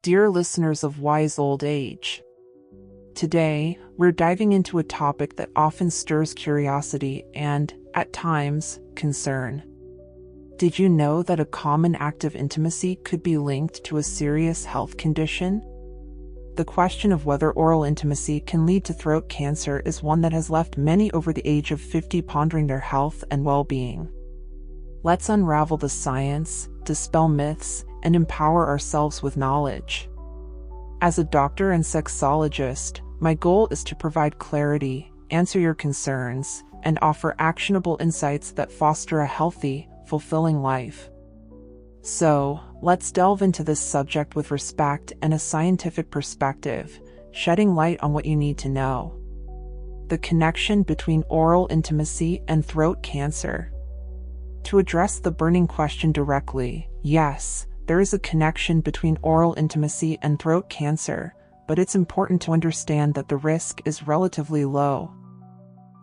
Dear listeners of Wise Old Age, today we're diving into a topic that often stirs curiosity and, at times, concern. Did you know that a common act of intimacy could be linked to a serious health condition? The question of whether oral intimacy can lead to throat cancer is one that has left many over the age of 50 pondering their health and well-being. Let's unravel the science, dispel myths, and empower ourselves with knowledge. As a doctor and sexologist, my goal is to provide clarity, answer your concerns, and offer actionable insights that foster a healthy, fulfilling life. So, let's delve into this subject with respect and a scientific perspective, shedding light on what you need to know. The connection between oral intimacy and throat cancer. To address the burning question directly, yes, there is a connection between oral intimacy and throat cancer, but it's important to understand that the risk is relatively low.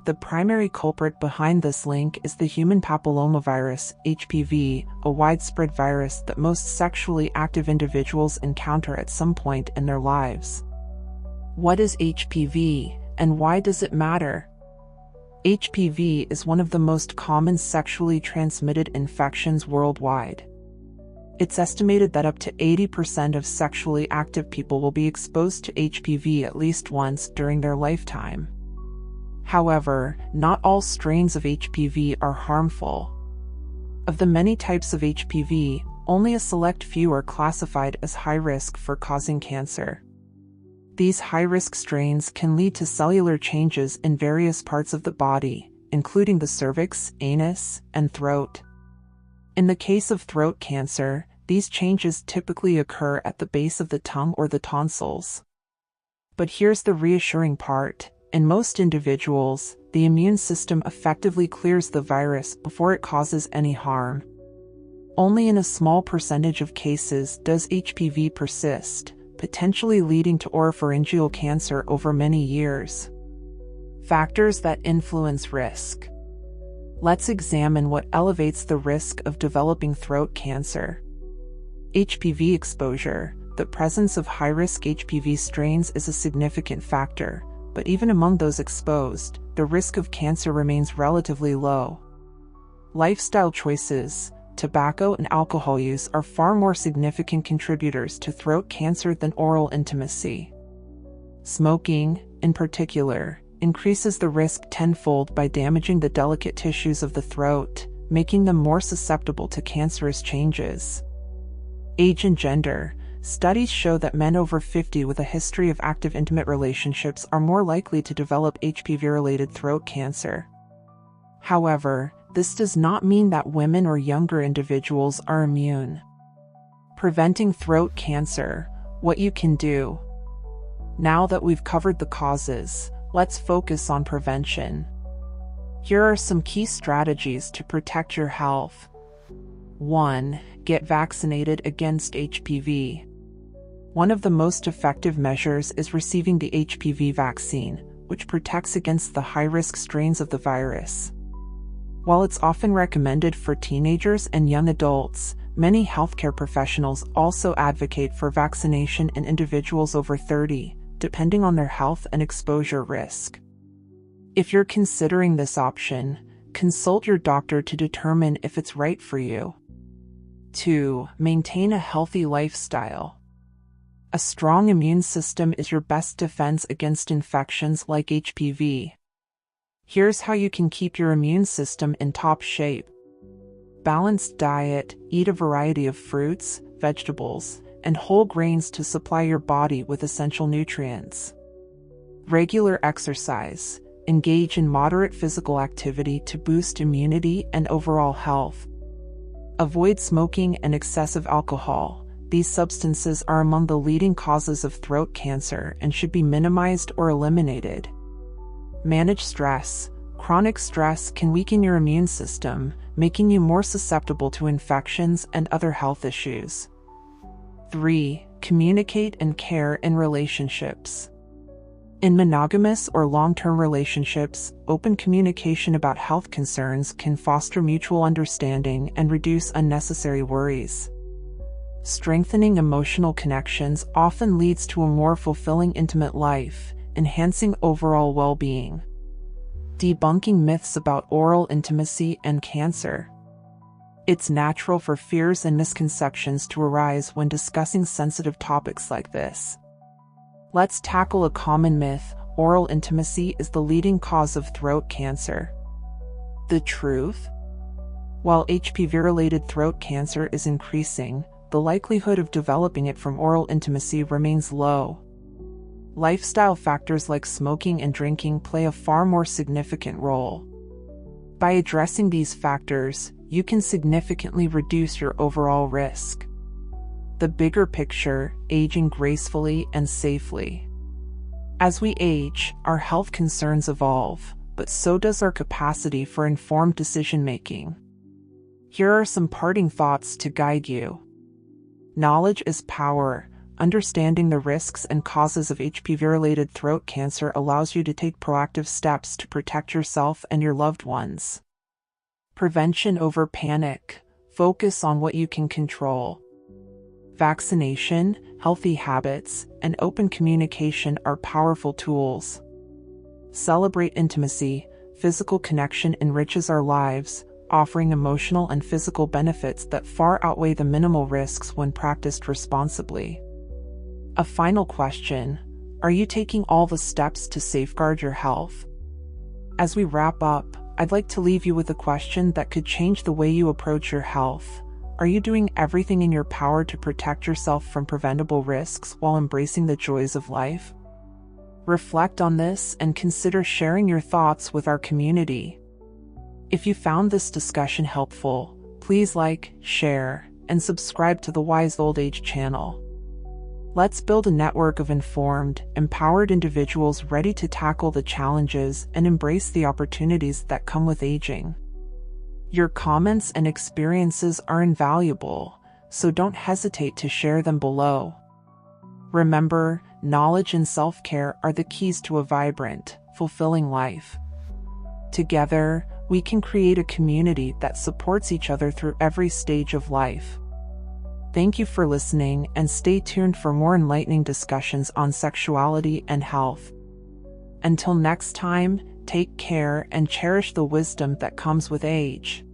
The primary culprit behind this link is the human papillomavirus, HPV, a widespread virus that most sexually active individuals encounter at some point in their lives. What is HPV, and why does it matter? HPV is one of the most common sexually transmitted infections worldwide. It's estimated that up to 80% of sexually active people will be exposed to HPV at least once during their lifetime. However, not all strains of HPV are harmful. Of the many types of HPV, only a select few are classified as high risk for causing cancer. These high-risk strains can lead to cellular changes in various parts of the body, including the cervix, anus, and throat. In the case of throat cancer, these changes typically occur at the base of the tongue or the tonsils. But here's the reassuring part. In most individuals, the immune system effectively clears the virus before it causes any harm. Only in a small percentage of cases does HPV persist, potentially leading to oropharyngeal cancer over many years. Factors that influence risk. Let's examine what elevates the risk of developing throat cancer. HPV exposure. The presence of high-risk HPV strains is a significant factor, but even among those exposed, the risk of cancer remains relatively low. Lifestyle choices. Tobacco and alcohol use are far more significant contributors to throat cancer than oral intimacy. Smoking, in particular, increases the risk tenfold by damaging the delicate tissues of the throat, making them more susceptible to cancerous changes. Age and gender. Studies show that men over 50 with a history of active intimate relationships are more likely to develop HPV-related throat cancer. However, this does not mean that women or younger individuals are immune. Preventing throat cancer. What you can do. Now that we've covered the causes, let's focus on prevention. Here are some key strategies to protect your health. 1. Get vaccinated against HPV. One of the most effective measures is receiving the HPV vaccine, which protects against the high-risk strains of the virus. While it's often recommended for teenagers and young adults, many healthcare professionals also advocate for vaccination in individuals over 30, depending on their health and exposure risk. If you're considering this option, consult your doctor to determine if it's right for you. 2. Maintain a healthy lifestyle. A strong immune system is your best defense against infections like HPV. Here's how you can keep your immune system in top shape. Balanced diet. Eat a variety of fruits, vegetables, and whole grains to supply your body with essential nutrients. Regular exercise. Engage in moderate physical activity to boost immunity and overall health. Avoid smoking and excessive alcohol. These substances are among the leading causes of throat cancer and should be minimized or eliminated. Manage stress. Chronic stress can weaken your immune system, making you more susceptible to infections and other health issues. 3. Communicate and care in relationships. In monogamous or long-term relationships, open communication about health concerns can foster mutual understanding and reduce unnecessary worries. Strengthening emotional connections often leads to a more fulfilling intimate life, enhancing overall well-being. Debunking myths about oral intimacy and cancer. It's natural for fears and misconceptions to arise when discussing sensitive topics like this. Let's tackle a common myth: oral intimacy is the leading cause of throat cancer. The truth? While HPV-related throat cancer is increasing, the likelihood of developing it from oral intimacy remains low. Lifestyle factors like smoking and drinking play a far more significant role. By addressing these factors, you can significantly reduce your overall risk. The bigger picture: aging gracefully and safely. As we age, our health concerns evolve, but so does our capacity for informed decision-making. Here are some parting thoughts to guide you. Knowledge is power. Understanding the risks and causes of HPV-related throat cancer allows you to take proactive steps to protect yourself and your loved ones. Prevention over panic. Focus on what you can control. Vaccination, healthy habits, and open communication are powerful tools. Celebrate intimacy. Physical connection enriches our lives, offering emotional and physical benefits that far outweigh the minimal risks when practiced responsibly. A final question: are you taking all the steps to safeguard your health? As we wrap up, I'd like to leave you with a question that could change the way you approach your health. Are you doing everything in your power to protect yourself from preventable risks while embracing the joys of life? Reflect on this and consider sharing your thoughts with our community. If you found this discussion helpful, please like, share, and subscribe to the Wise Old Age channel. Let's build a network of informed, empowered individuals ready to tackle the challenges and embrace the opportunities that come with aging. Your comments and experiences are invaluable, so don't hesitate to share them below. Remember, knowledge and self-care are the keys to a vibrant, fulfilling life. Together, we can create a community that supports each other through every stage of life. Thank you for listening, and stay tuned for more enlightening discussions on sexuality and health. Until next time, take care and cherish the wisdom that comes with age.